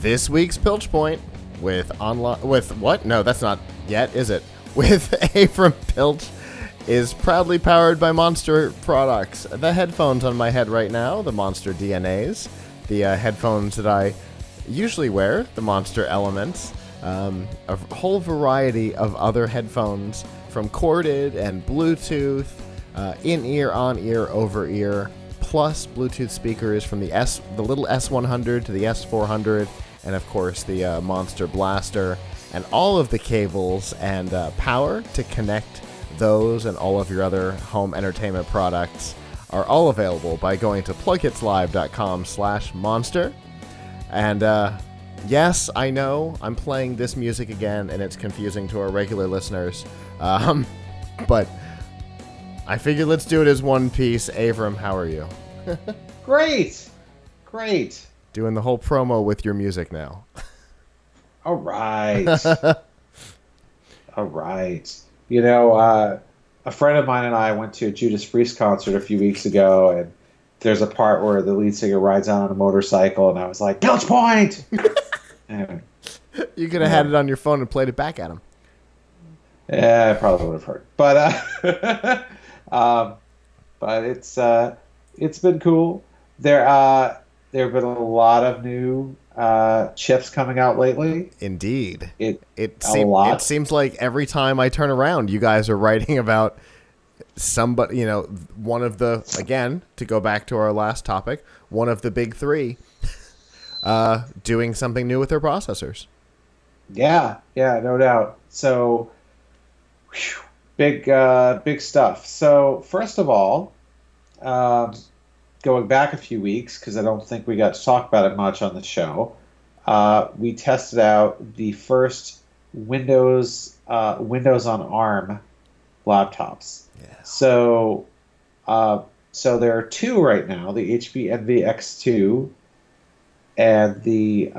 This week's Piltch Point with what? No, that's not yet, is it? With Avram Piltch is proudly powered by Monster products. The headphones on my head right now, the Monster DNAs, the headphones that I usually wear, the Monster Elements, a whole variety of other headphones from corded and Bluetooth, in-ear, on-ear, over-ear, plus Bluetooth speakers from the little S100 to the S400, and of course the Monster Blaster, and all of the cables and power to connect those and all of your other home entertainment products are all available by going to PLUGHITZLive.com/monster. And yes, I know I'm playing this music again, and it's confusing to our regular listeners, but I figured let's do it as one piece. Avram, how are you? Great. Doing the whole promo with your music now. All right. All right. You know, a friend of mine and I went to a Judas Priest concert a few weeks ago, and there's a part where the lead singer rides out on a motorcycle, and I was like, Piltch Point! Anyway, You could have had it on your phone and played it back at him. yeah, I probably would have heard. But it's been cool. There have been a lot of new chips coming out lately. Indeed. It It seems like every time I turn around, you guys are writing about somebody, one of the, again, to go back to our last topic, one of the big three doing something new with their processors. Yeah, no doubt. So, big stuff. So, first of all, going back a few weeks, because I don't think we got to talk about it much on the show, we tested out the first Windows on ARM laptops. Yeah. So there are two right now: the HP Envy X2 and the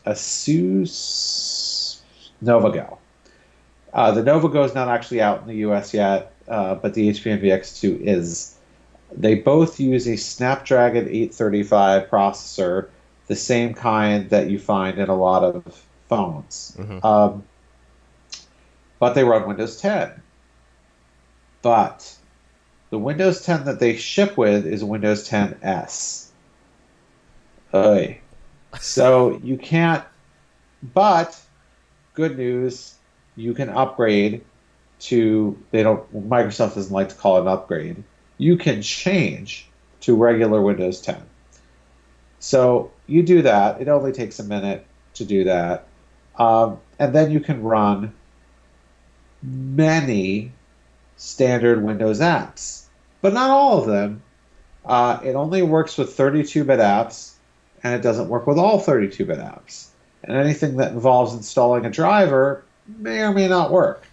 Asus NovaGo. The NovaGo is not actually out in the U.S. yet, but the HP Envy X2 is. They both use a Snapdragon 835 processor, the same kind that you find in a lot of phones. Mm-hmm. But they run Windows 10. But the Windows 10 that they ship with is Windows 10 S. So you can't, but good news, you can upgrade to, Microsoft doesn't like to call it an upgrade. You can change to regular Windows 10. So you do that. It only takes a minute to do that. And then you can run many standard Windows apps, but not all of them. It only works with 32-bit apps, and it doesn't work with all 32-bit apps. And anything that involves installing a driver may or may not work,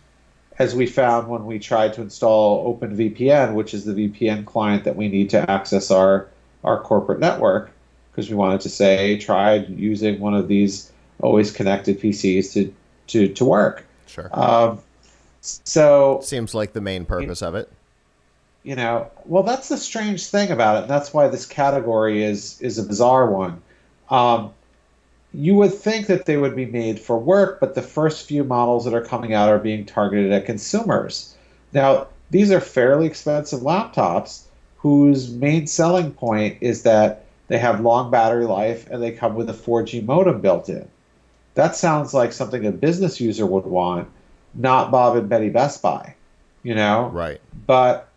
as we found when we tried to install OpenVPN, which is the VPN client that we need to access our corporate network, because we wanted to say, try using one of these always connected PCs to work. Sure. So seems like the main purpose of it. Well, that's the strange thing about it, and that's why this category is a bizarre one. You would think that they would be made for work, but the first few models that are coming out are being targeted at consumers. Now, these are fairly expensive laptops whose main selling point is that they have long battery life and they come with a 4G modem built in. That sounds like something a business user would want, not Bob and Betty Best Buy, Right. But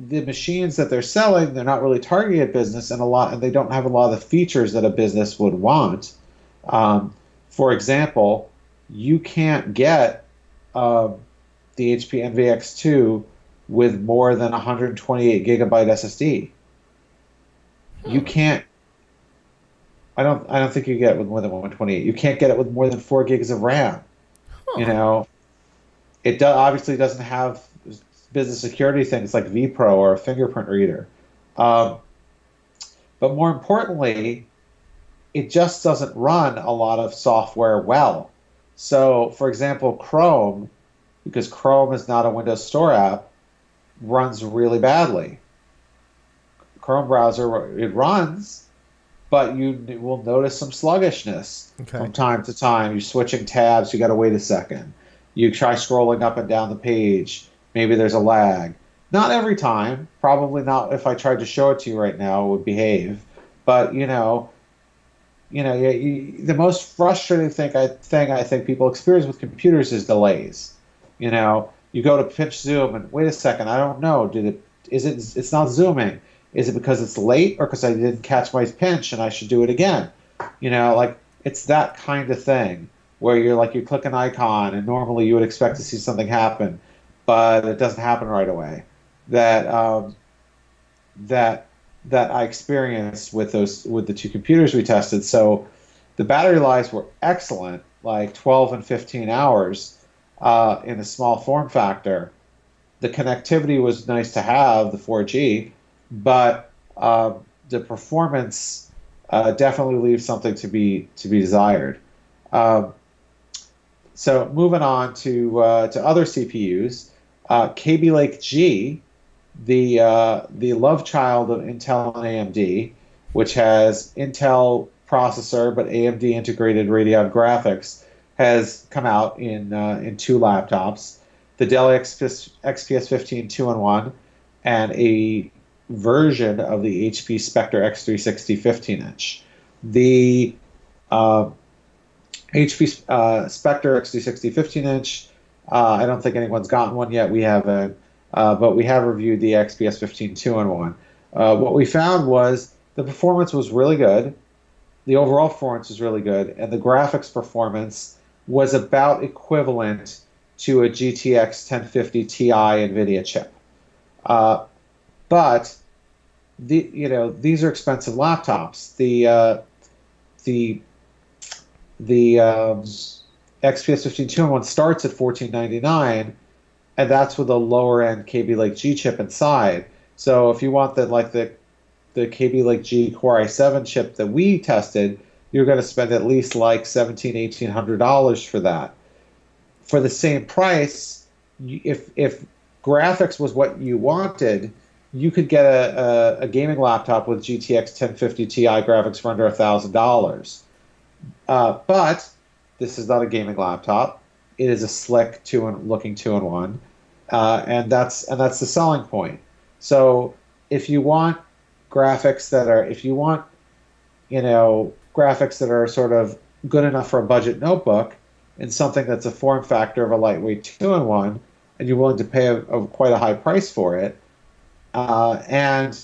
the machines that they're selling, they're not really targeting at business, and they don't have a lot of the features that a business would want. For example, you can't get the HP Envy X2 with more than 128 gigabyte SSD. You can't. I don't think you get it with more than 128. You can't get it with more than 4 gigs of RAM. Huh. It obviously doesn't have business security things like vPro or a fingerprint reader. But more importantly, it just doesn't run a lot of software well. So, for example, Chrome, because Chrome is not a Windows Store app, runs really badly. Chrome browser, it runs, but you will notice some sluggishness Okay. from time to time. You're switching tabs, you got to wait a second. You try scrolling up and down the page, maybe there's a lag. Not every time, probably not if I tried to show it to you right now, it would behave. But the most frustrating thing I think people experience with computers is delays. You go to pinch zoom and wait a second, I don't know. It's not zooming. Is it because it's late or because I didn't catch my pinch and I should do it again? Like it's that kind of thing where you click an icon and normally you would expect to see something happen, but it doesn't happen right away. That that that I experienced with the two computers we tested. So the battery lives were excellent, like 12 and 15 hours in a small form factor. The connectivity was nice to have, the 4G, but the performance definitely leaves something to be desired. Um, so moving on to other CPUs, Kaby Lake G, the love child of Intel and AMD, which has Intel processor but AMD integrated Radeon graphics, has come out in two laptops: the Dell XPS 15 2-in-1 and a version of the HP Spectre X360 15-inch. The HP Spectre X360 15-inch, I don't think anyone's gotten one yet. We haven't, but we have reviewed the XPS 15 2-in-1. What we found was the performance was really good. The overall performance was really good, and the graphics performance was about equivalent to a GTX 1050 Ti NVIDIA chip. But these are expensive laptops. The XPS 15 2-in-1 starts at $1499, and that's with a lower end Kaby Lake G chip inside. So if you want the Kaby Lake G Core i7 chip that we tested, you're going to spend at least like $1,800 for that. For the same price, if graphics was what you wanted, you could get a gaming laptop with GTX 1050 Ti graphics for under $1,000. But this is not a gaming laptop. It is a slick looking 2-in-1, and that's the selling point. So if you want graphics that are, graphics that are sort of good enough for a budget notebook and something that's a form factor of a lightweight 2-in-1, and you're willing to pay quite a high price for it, and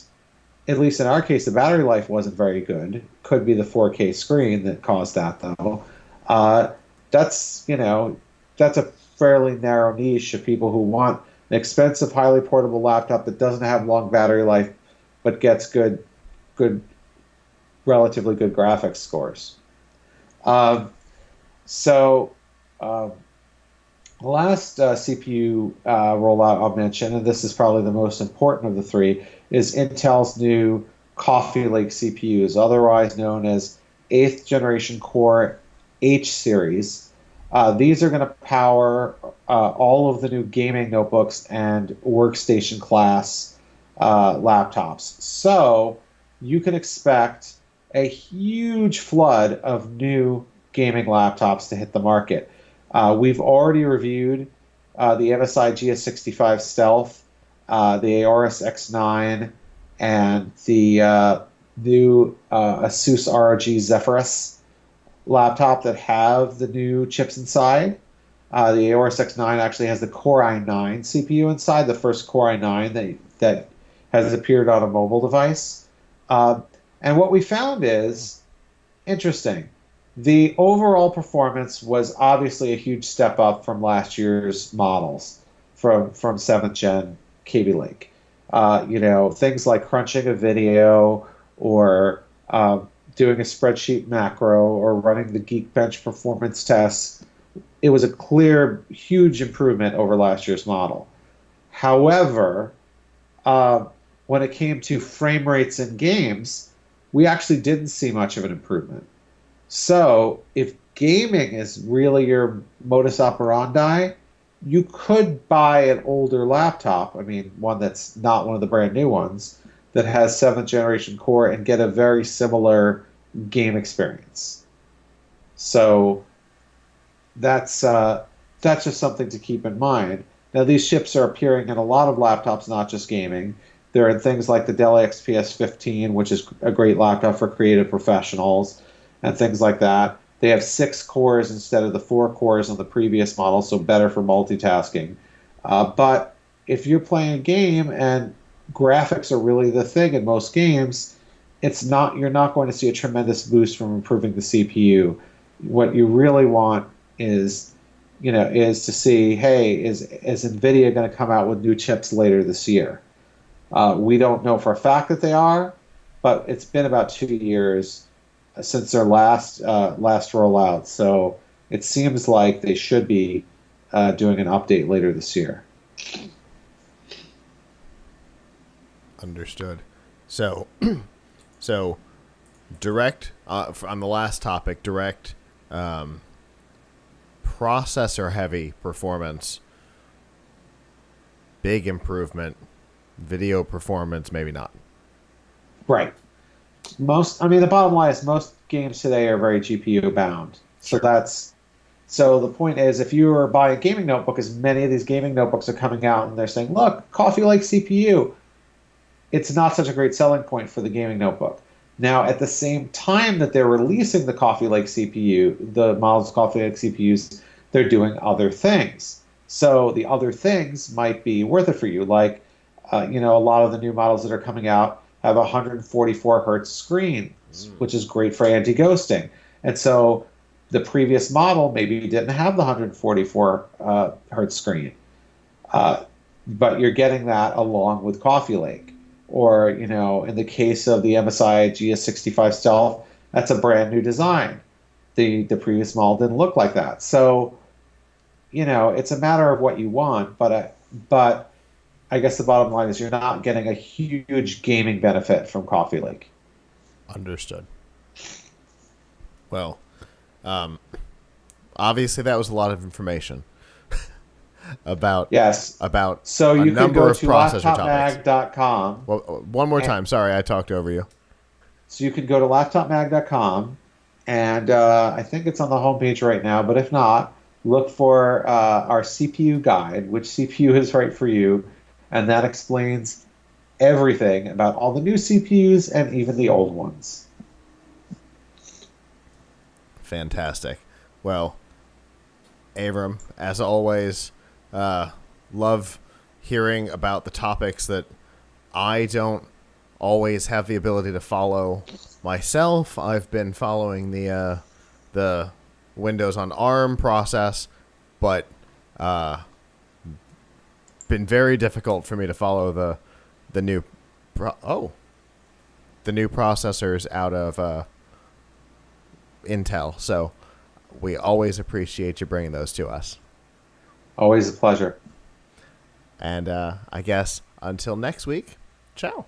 at least in our case, the battery life wasn't very good. Could be the 4K screen that caused that, though. That's a fairly narrow niche of people who want an expensive, highly portable laptop that doesn't have long battery life, but gets relatively good graphics scores. The last CPU rollout I'll mention, and this is probably the most important of the three, is Intel's new Coffee Lake CPUs, otherwise known as 8th generation Core H series. These are going to power all of the new gaming notebooks and workstation class laptops. So you can expect a huge flood of new gaming laptops to hit the market. We've already reviewed the MSI GS65 Stealth, the Aorus X9, and the new Asus ROG Zephyrus laptop that have the new chips inside. The Aorus X9 actually has the Core i9 CPU inside, the first Core i9 that has appeared on a mobile device. And what we found is interesting. The overall performance was obviously a huge step up from last year's models from 7th gen Kaby Lake. Things like crunching a video or doing a spreadsheet macro or running the Geekbench performance tests. It was a clear, huge improvement over last year's model. However, when it came to frame rates in games, we actually didn't see much of an improvement. So if gaming is really your modus operandi, you could buy an older laptop, one that's not one of the brand new ones, that has 7th generation Core and get a very similar game experience. So that's just something to keep in mind. Now, these chips are appearing in a lot of laptops, not just gaming. They're in things like the Dell XPS 15, which is a great laptop for creative professionals, and things like that. They have 6 cores instead of the 4 cores on the previous model, so better for multitasking. But if you're playing a game and graphics are really the thing in most games, you're not going to see a tremendous boost from improving the CPU. What you really want is to see, hey, is NVIDIA going to come out with new chips later this year? We don't know for a fact that they are, but it's been about 2 years since their last rollout, so it seems like they should be doing an update later this year. Understood. So, direct on the last topic, direct processor heavy performance, big improvement. Video performance, maybe not. Right. The bottom line is most games today are very GPU bound. Sure. So the point is, if you are buying a gaming notebook, as many of these gaming notebooks are coming out and they're saying, look, Coffee Lake CPU, it's not such a great selling point for the gaming notebook. Now, at the same time that they're releasing the Coffee Lake CPU, the models of Coffee Lake CPUs, they're doing other things. So the other things might be worth it for you, like a lot of the new models that are coming out have a 144 hertz screen, which is great for anti-ghosting. And so the previous model maybe didn't have the 144 hertz screen, but you're getting that along with Coffee Lake. Or, in the case of the MSI GS65 Stealth, that's a brand new design. The previous model didn't look like that. So, it's a matter of what you want, but I guess the bottom line is you're not getting a huge gaming benefit from Coffee Lake. Understood. Well, obviously that was a lot of information about so a you number of can go to processor topics. laptopmag.com. Well, one more time. Sorry, I talked over you. So you can go to laptopmag.com, and I think it's on the homepage right now, but if not, look for our CPU guide, which CPU is right for you, and that explains everything about all the new CPUs and even the old ones. Fantastic. Well, Avram, as always, love hearing about the topics that I don't always have the ability to follow myself. I've been following the Windows on ARM process, but been very difficult for me to follow the new processors out of Intel. So we always appreciate you bringing those to us. Always a pleasure. And I guess until next week, ciao.